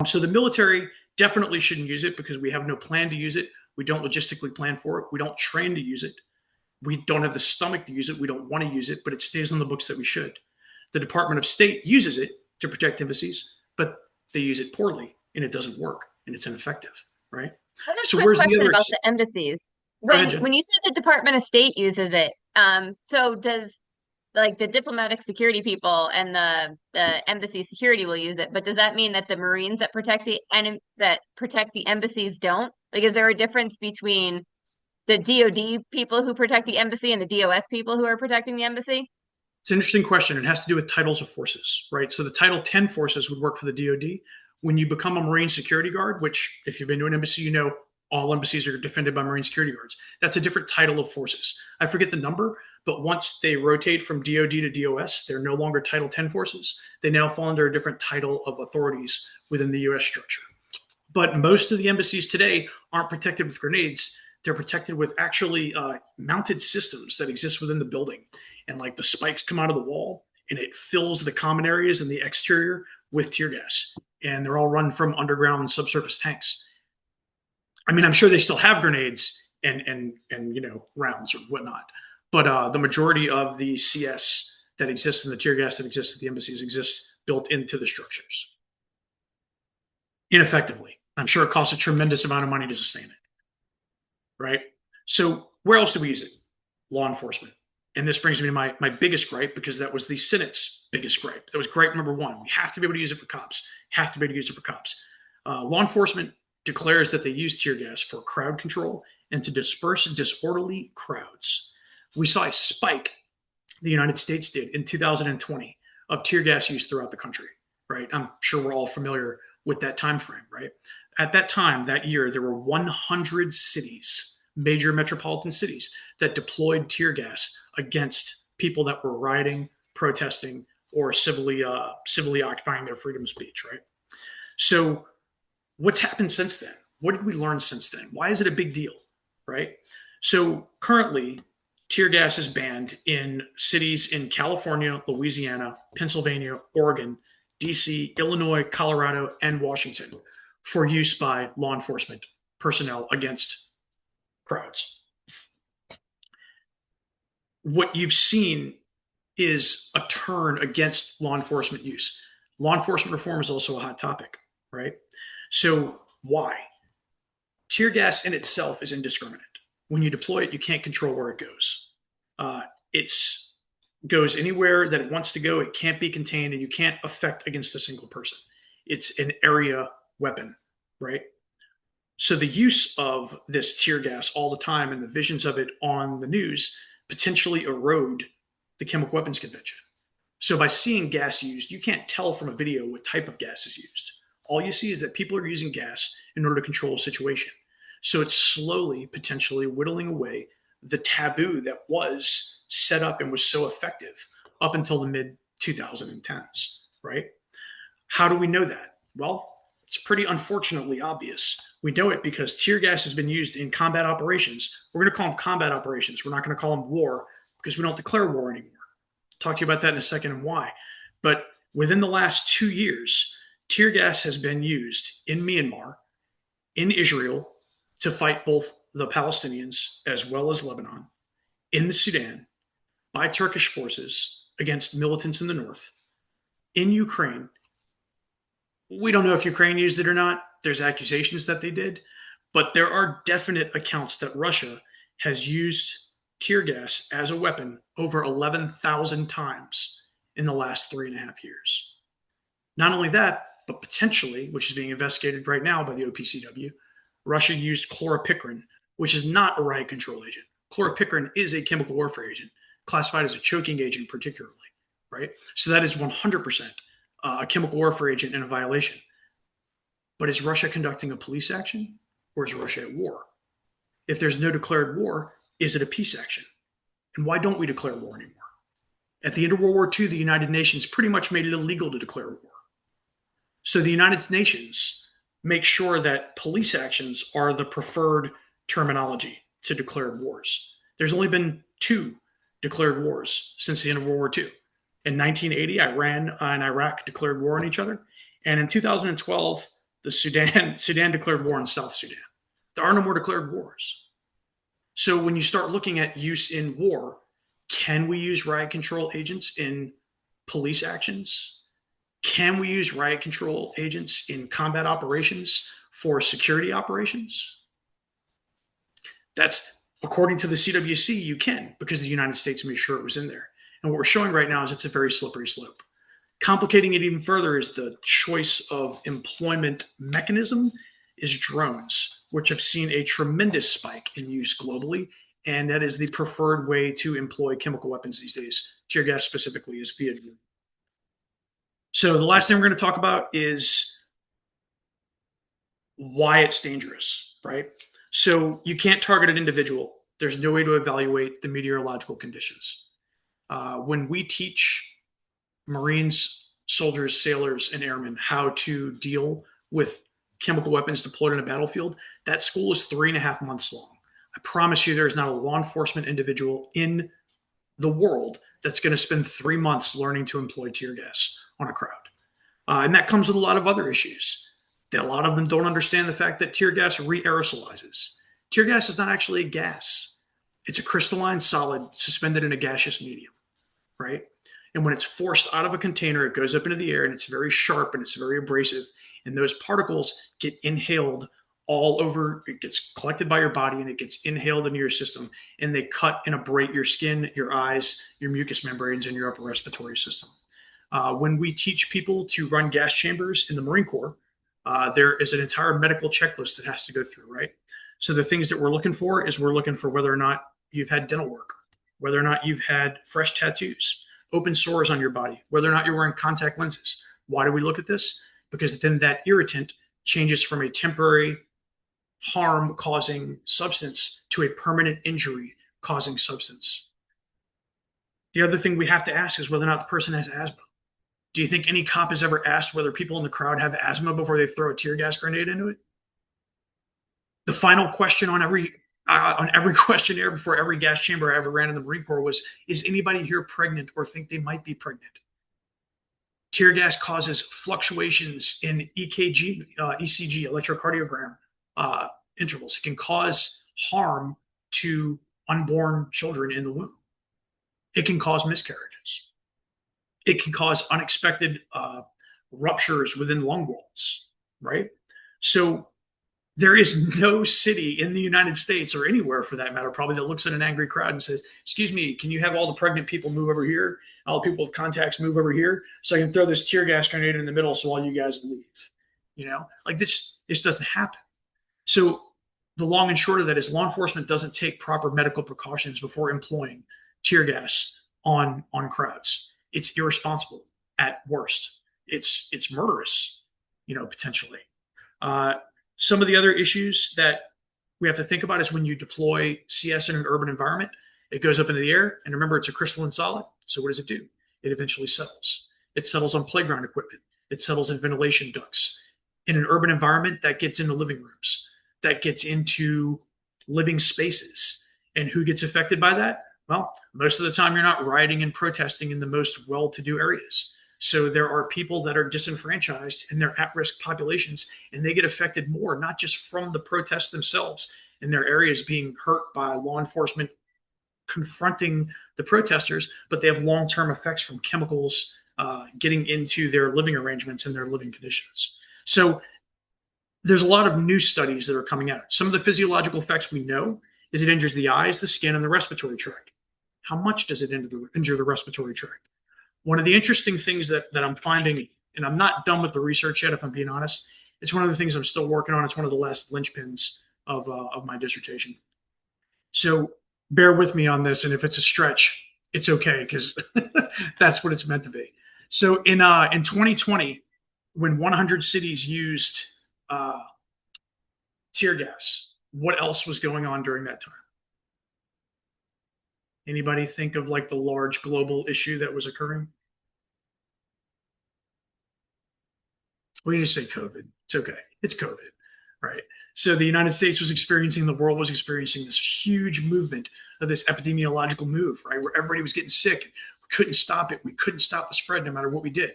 So the military definitely shouldn't use it because we have no plan to use it. We don't logistically plan for it. We don't train to use it. We don't have the stomach to use it. We don't want to use it, but it stays on the books that we should. The Department of State uses it to protect embassies, but they use it poorly and it doesn't work and it's ineffective, right? I have a So quick where's the question other? about the embassies. Go ahead, Jen. When you said the Department of State uses it, so does like the diplomatic security people and the embassy security will use it, but does that mean that the Marines that protect the embassies don't? Like, is there a difference between the DoD people who protect the embassy and the DOS people who are protecting the embassy? It's an interesting question. It has to do with titles of forces, right? So the Title 10 forces would work for the DoD. When you become a Marine security guard, which if you've been to an embassy, you know all embassies are defended by Marine security guards. That's a different title of forces. I forget the number, but once they rotate from DoD to DOS, they're no longer Title 10 forces. They now fall under a different title of authorities within the U.S. structure. But most of the embassies today aren't protected with grenades. They're protected with actually mounted systems that exist within the building. And like the spikes come out of the wall and it fills the common areas and the exterior with tear gas. And they're all run from underground subsurface tanks. I mean, I'm sure they still have grenades and rounds or whatnot. But the majority of the CS that exists and the tear gas that exists at the embassies exists built into the structures. Ineffectively. I'm sure it costs a tremendous amount of money to sustain it. Right? So where else do we use it? Law enforcement. And this brings me to my biggest gripe, because that was the Senate's biggest gripe. That was gripe number one. We have to be able to use it for cops. Have to be able to use it for cops. Law enforcement declares that they use tear gas for crowd control and to disperse disorderly crowds. We saw a spike the United States did in 2020 of tear gas use throughout the country, right? I'm sure we're all familiar with that time frame, right? At that time, that year, there were 100 cities, major metropolitan cities, that deployed tear gas against people that were rioting, protesting, or civilly occupying their freedom of speech, right? So what's happened since then? What did we learn since then? Why is it a big deal, right? So currently, tear gas is banned in cities in California, Louisiana, Pennsylvania, Oregon, DC, Illinois, Colorado, and Washington for use by law enforcement personnel against crowds. What you've seen is a turn against law enforcement use. Law enforcement reform is also a hot topic, right? So why? Tear gas in itself is indiscriminate. When you deploy it, you can't control where it goes. It goes anywhere that it wants to go. It can't be contained, and you can't affect against a single person. It's an area weapon, right? So the use of this tear gas all the time and the visions of it on the news potentially erode the Chemical Weapons Convention. So by seeing gas used, you can't tell from a video what type of gas is used. All you see is that people are using gas in order to control a situation. So it's slowly, potentially whittling away the taboo that was set up and was so effective up until the mid 2010s, right? How do we know that? Well, it's pretty unfortunately obvious. We know it because tear gas has been used in combat operations. We're going to call them combat operations. We're not going to call them war because we don't declare war anymore. I'll talk to you about that in a second and why. But within the last 2 years, tear gas has been used in Myanmar, in Israel, to fight both the Palestinians as well as Lebanon, in the Sudan, by Turkish forces against militants in the north, in Ukraine. We don't know if Ukraine used it or not. There's accusations that they did, but there are definite accounts that Russia has used tear gas as a weapon over 11,000 times in the last 3.5 years. Not only that, but potentially, which is being investigated right now by the OPCW, Russia used chloropicrin, which is not a riot control agent. Chloropicrin is a chemical warfare agent, classified as a choking agent particularly, right? So that is 100% a chemical warfare agent and a violation. But is Russia conducting a police action, or is Russia at war? If there's no declared war, is it a peace action? And why don't we declare war anymore? At the end of World War II, the United Nations pretty much made it illegal to declare war. So the United Nations make sure that police actions are the preferred terminology to declared wars. There's only been 2 declared wars since the end of World War II. In 1980, Iran and Iraq declared war on each other. And in 2012, the Sudan declared war on South Sudan. There are no more declared wars. So when you start looking at use in war, can we use riot control agents in police actions? Can we use riot control agents in combat operations for security operations? That's, according to the CWC, you can, because the United States made sure it was in there. And what we're showing right now is it's a very slippery slope. Complicating it even further is the choice of employment mechanism is drones, which have seen a tremendous spike in use globally. And that is the preferred way to employ chemical weapons these days. Tear gas specifically is via drone. So the last thing we're going to talk about is why it's dangerous, right? So you can't target an individual. There's no way to evaluate the meteorological conditions. When we teach Marines, soldiers, sailors, and airmen how to deal with chemical weapons deployed on a battlefield, that school is 3.5 months long. I promise you there's not a law enforcement individual in the world that's going to spend 3 months learning to employ tear gas on a crowd. And that comes with a lot of other issues. A lot of them don't understand the fact that tear gas re-aerosolizes. Tear gas is not actually a gas. It's a crystalline solid suspended in a gaseous medium, right? And when it's forced out of a container, it goes up into the air and it's very sharp and it's very abrasive. And those particles get inhaled all over. It gets collected by your body and it gets inhaled into your system. And they cut and abrade your skin, your eyes, your mucous membranes, and your upper respiratory system. When we teach people to run gas chambers in the Marine Corps, there is an entire medical checklist that has to go through, right? So the things that we're looking for is we're looking for whether or not you've had dental work, whether or not you've had fresh tattoos, open sores on your body, whether or not you're wearing contact lenses. Why do we look at this? Because then that irritant changes from a temporary harm-causing substance to a permanent injury-causing substance. The other thing we have to ask is whether or not the person has asthma. Do you think any cop has ever asked whether people in the crowd have asthma before they throw a tear gas grenade into it? The final question on every questionnaire before every gas chamber I ever ran in the Marine Corps was, is anybody here pregnant or think they might be pregnant? Tear gas causes fluctuations in EKG, ECG, electrocardiogram intervals. It can cause harm to unborn children in the womb. It can cause miscarriages. It can cause unexpected ruptures within lung walls, right? So there is no city in the United States or anywhere for that matter, probably, that looks at an angry crowd and says, excuse me, can you have all the pregnant people move over here? All the people with contacts move over here so I can throw this tear gas grenade in the middle so all you guys leave. You know, like this doesn't happen. So the long and short of that is law enforcement doesn't take proper medical precautions before employing tear gas on crowds. It's irresponsible at worst. It's murderous, you know, potentially. Some of the other issues that we have to think about is when you deploy CS in an urban environment, it goes up into the air. And remember, it's a crystalline solid. So what does it do? It eventually settles. It settles on playground equipment. It settles in ventilation ducts. In an urban environment, that gets into living rooms. That gets into living spaces. And who gets affected by that? Well, most of the time, you're not rioting and protesting in the most well-to-do areas. So there are people that are disenfranchised and they're at-risk populations, and they get affected more, not just from the protests themselves and their areas being hurt by law enforcement confronting the protesters, but they have long-term effects from chemicals getting into their living arrangements and their living conditions. So there's a lot of new studies that are coming out. Some of the physiological effects we know is it injures the eyes, the skin, and the respiratory tract. How much does it injure the respiratory tract? One of the interesting things that I'm finding, and I'm not done with the research yet, if I'm being honest, it's one of the things I'm still working on. It's one of the last linchpins of my dissertation. So bear with me on this, and if it's a stretch, it's okay, because that's what it's meant to be. So in 2020, when 100 cities used tear gas, what else was going on during that time? Anybody think of like the large global issue that was occurring? We just say COVID. It's okay. It's COVID, right? So the United States was experiencing, the world was experiencing this huge movement of this epidemiological move, right? Where everybody was getting sick. We couldn't stop it. We couldn't stop the spread no matter what we did.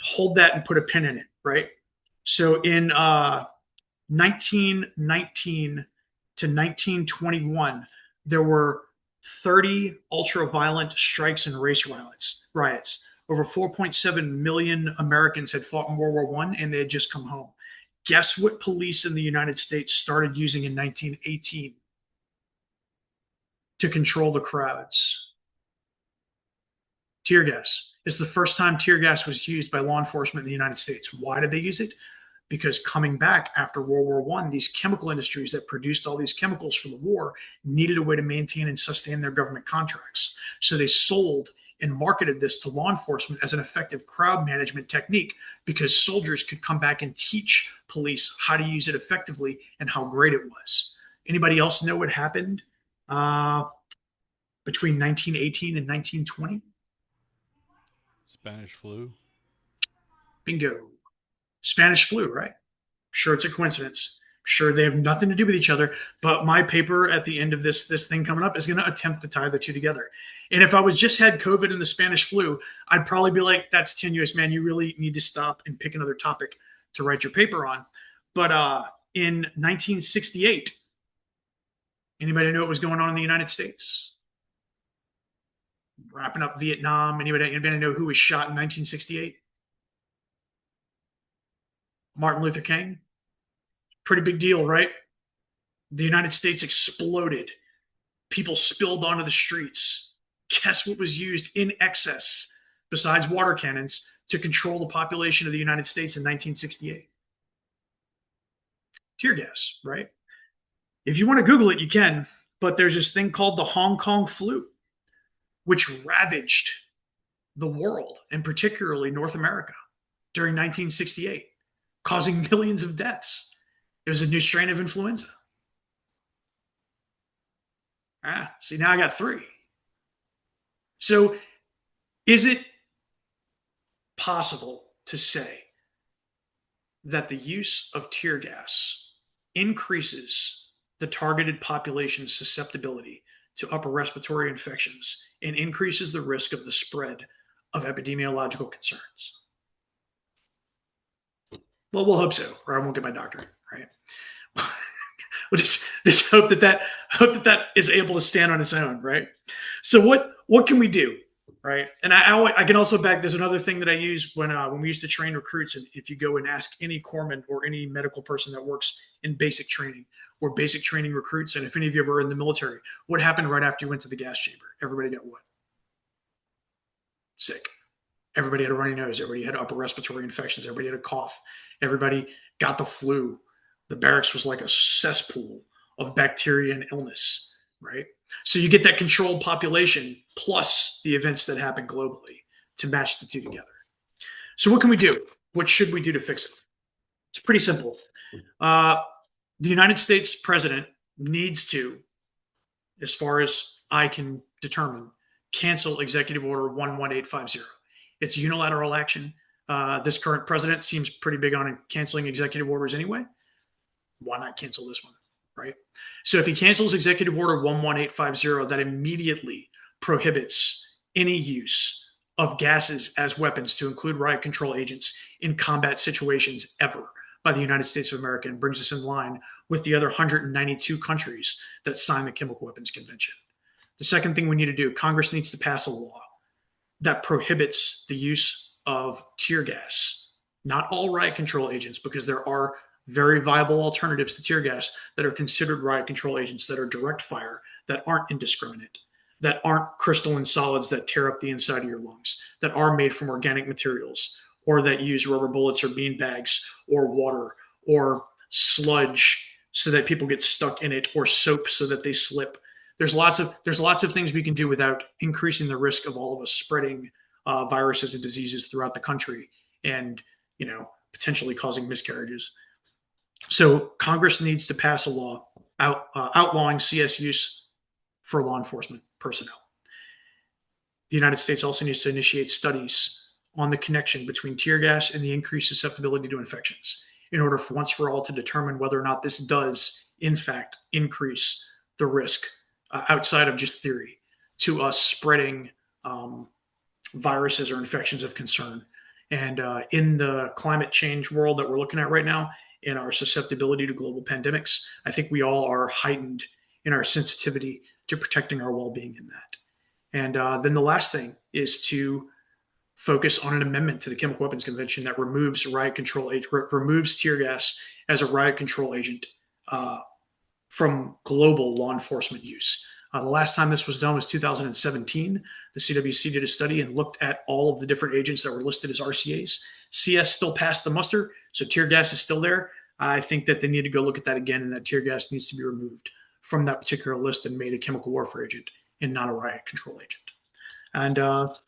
Hold that and put a pin in it, right? So in 1919 to 1921, there were 30 ultra-violent strikes and race riots. Over 4.7 million Americans had fought in World War I, and they had just come home. Guess what police in the United States started using in 1918 to control the crowds? Tear gas. It's the first time tear gas was used by law enforcement in the United States. Why did they use it? Because coming back after World War I, these chemical industries that produced all these chemicals for the war needed a way to maintain and sustain their government contracts. So they sold and marketed this to law enforcement as an effective crowd management technique, because soldiers could come back and teach police how to use it effectively and how great it was. Anybody else know what happened between 1918 and 1920? Spanish flu. Bingo. Spanish flu, right? Sure, it's a coincidence. Sure, they have nothing to do with each other, but my paper at the end of this thing coming up is going to attempt to tie the two together. And if I was just had COVID and the Spanish flu, I'd probably be like, that's tenuous, man. You really need to stop and pick another topic to write your paper on. But in 1968, anybody know what was going on in the United States? Wrapping up Vietnam. Anybody know who was shot in 1968? Martin Luther King. Pretty big deal, right? The United States exploded. People spilled onto the streets. Guess what was used in excess, besides water cannons, to control the population of the United States in 1968? Tear gas, right? If you want to Google it, you can, but there's this thing called the Hong Kong flu, which ravaged the world, and particularly North America, during 1968. Causing millions of deaths. It was a new strain of influenza. See, now I got three. So, is it possible to say that the use of tear gas increases the targeted population's susceptibility to upper respiratory infections and increases the risk of the spread of epidemiological concerns? Well, we'll hope so, or I won't get my doctorate, right? We'll just hope that is able to stand on its own, right? So what can we do, right? And I can also back. There's another thing that I use when we used to train recruits. And if you go and ask any corpsman or any medical person that works in basic training or basic training recruits, and if any of you ever were in the military, what happened right after you went to the gas chamber? Everybody got what? Sick. Everybody had a runny nose. Everybody had upper respiratory infections. Everybody had a cough. Everybody got the flu. The barracks was like a cesspool of bacteria and illness, right? So you get that controlled population plus the events that happen globally to match the two together. So what can we do? What should we do to fix it? It's pretty simple. The United States president needs to, as far as I can determine, cancel Executive Order 11850. It's unilateral action. This current president seems pretty big on canceling executive orders anyway. Why not cancel this one, right? So if he cancels Executive Order 11850, that immediately prohibits any use of gases as weapons, to include riot control agents, in combat situations ever by the United States of America, and brings us in line with the other 192 countries that signed the Chemical Weapons Convention. The second thing we need to do, Congress needs to pass a law that prohibits the use of tear gas, not all riot control agents, because there are very viable alternatives to tear gas that are considered riot control agents, that are direct fire, that aren't indiscriminate, that aren't crystalline solids that tear up the inside of your lungs, that are made from organic materials, or that use rubber bullets or bean bags or water or sludge so that people get stuck in it, or soap so that they slip. There's lots of things we can do without increasing the risk of all of us spreading viruses and diseases throughout the country, and potentially causing miscarriages. So Congress needs to pass a law outlawing CS use for law enforcement personnel. The United States also needs to initiate studies on the connection between tear gas and the increased susceptibility to infections, in order for once for all to determine whether or not this does, in fact, increase the risk, outside of just theory, to us spreading viruses or infections of concern. And in the climate change world that we're looking at right now, in our susceptibility to global pandemics, I think we all are heightened in our sensitivity to protecting our well-being in that. And then the last thing is to focus on an amendment to the Chemical Weapons Convention that removes removes tear gas as a riot control agent from global law enforcement use. The last time this was done was 2017. The CWC did a study and looked at all of the different agents that were listed as RCAs. CS still passed the muster, so tear gas is still there. I think that they need to go look at that again, and that tear gas needs to be removed from that particular list and made a chemical warfare agent and not a riot control agent. And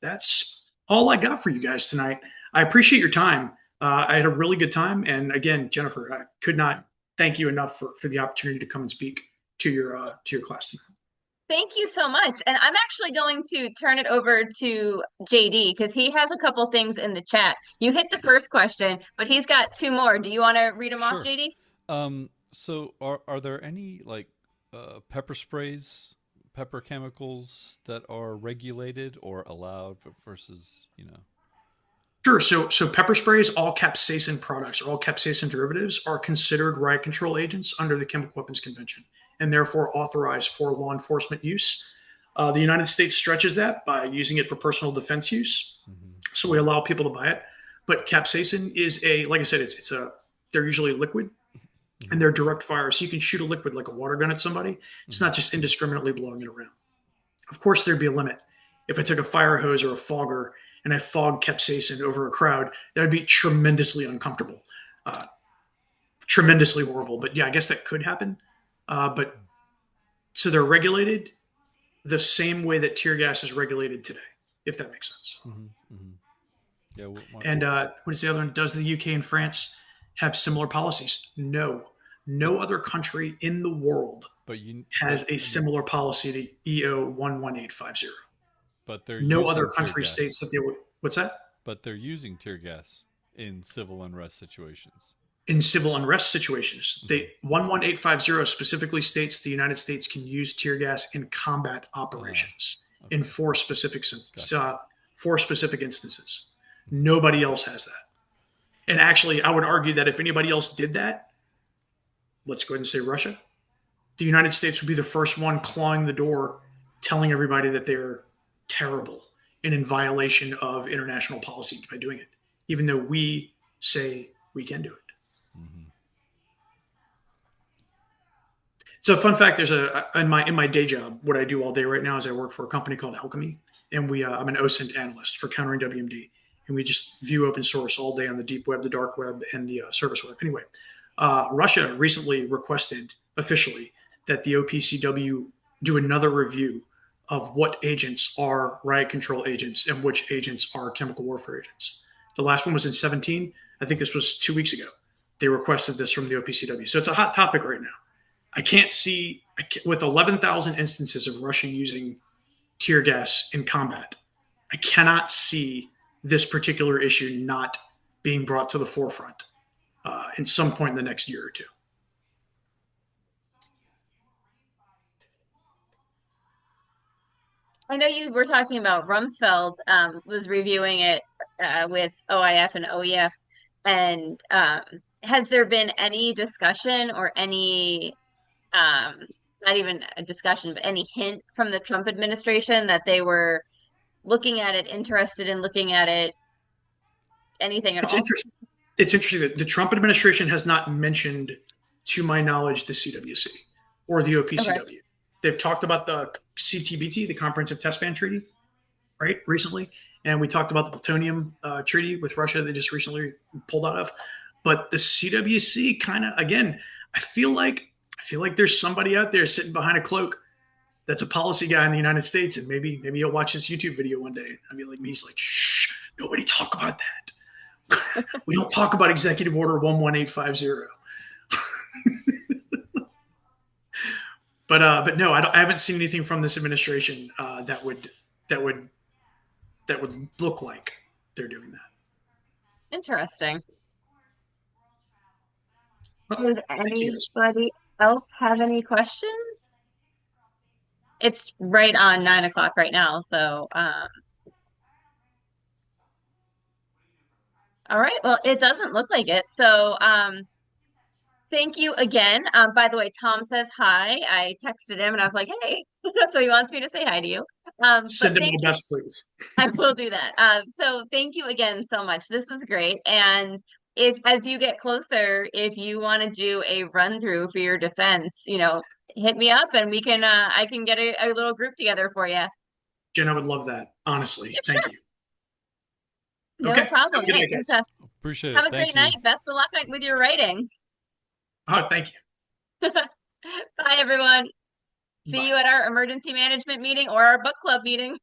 that's all I got for you guys tonight. I appreciate your time. I had a really good time. And again, Jennifer, I could not thank you enough for the opportunity to come and speak to your class tonight. Thank you so much. And I'm actually going to turn it over to JD because he has a couple things in the chat. You hit the first question, but he's got two more. Do you want to read them off, Sure. JD? So are there any pepper sprays, pepper chemicals that are regulated or allowed versus? Sure. So pepper sprays, all capsaicin products, or all capsaicin derivatives, are considered riot control agents under the Chemical Weapons Convention, and therefore authorized for law enforcement use. The United States stretches that by using it for personal defense use. Mm-hmm. So we allow people to buy it. But capsaicin is like I said, they're usually liquid, Mm-hmm. and they're direct fire. So you can shoot a liquid like a water gun at somebody. It's Mm-hmm. not just indiscriminately blowing it around. Of course, there'd be a limit. If I took a fire hose or a fogger and I fogged capsaicin over a crowd, that would be tremendously uncomfortable, tremendously horrible. But yeah, I guess that could happen. But so they're regulated the same way that tear gas is regulated today, if that makes sense. Mm-hmm. Mm-hmm. Yeah. And what is the other one? Does the UK and France have similar policies? No. No other country in the world has a similar policy to EO 11850. But they're No other using tear country gas. states that they would. What's that? But they're using tear gas in civil unrest situations. In civil unrest situations, Mhm. 11850 specifically states the United States can use tear gas in combat operations Okay. in four specific Gotcha. four specific instances. Nobody else has that. And actually, I would argue that if anybody else did that, let's go ahead and say Russia, the United States would be the first one clawing the door, telling everybody that they're terrible and in violation of international policy by doing it, even though we say we can do it. Mm-hmm. So, fun fact: there's in my day job, what I do all day right now is I work for a company called Alchemy, and I'm an OSINT analyst for countering WMD, and we just view open source all day on the deep web, the dark web, and the service web. Anyway, Russia recently requested officially that the OPCW do another review of what agents are riot control agents and which agents are chemical warfare agents. The last one was in 17. I think this was 2 weeks ago. They requested this from the OPCW. So it's a hot topic right now. I can't see, with 11,000 instances of Russia using tear gas in combat, I cannot see this particular issue not being brought to the forefront in some point in the next year or two. I know you were talking about Rumsfeld was reviewing it with OIF and OEF, and has there been any discussion or any not even a discussion, but any hint from the Trump administration that they were looking at it, interested in looking at it, anything at It's all? interesting. It's interesting that the Trump administration has not mentioned, to my knowledge, the CWC or the Okay. OPCW. They've talked about the CTBT, the Comprehensive Test Ban Treaty, right, recently. And we talked about the plutonium treaty with Russia they just recently pulled out of. But the CWC kind of, again, I feel like there's somebody out there sitting behind a cloak that's a policy guy in the United States, and maybe he'll watch this YouTube video one day. I mean, like me, he's like, shh, nobody talk about that. We don't talk about Executive Order 11850. But no, I haven't seen anything from this administration that would look like they're doing that. Interesting. Well, Does thank you guys. anybody else have any questions? It's right on 9 o'clock right now, so all right. Well, it doesn't look like it. So thank you again. By the way, Tom says hi. I texted him and I was like, hey, so he wants me to say hi to you. But Send them thank my you. best, please. I will do that. So thank you again so much. This was great. And if, as you get closer, if you want to do a run through for your defense, hit me up and we can, I can get a little group together for you. Jen, I would love that. Honestly, thank you. No Okay, have problem. a good Yeah, night, good guys. stuff. Appreciate Have it. a Thank great you. night. Best of luck with your writing. Oh, thank you. Bye, everyone. See Bye. you at our emergency management meeting or our book club meeting.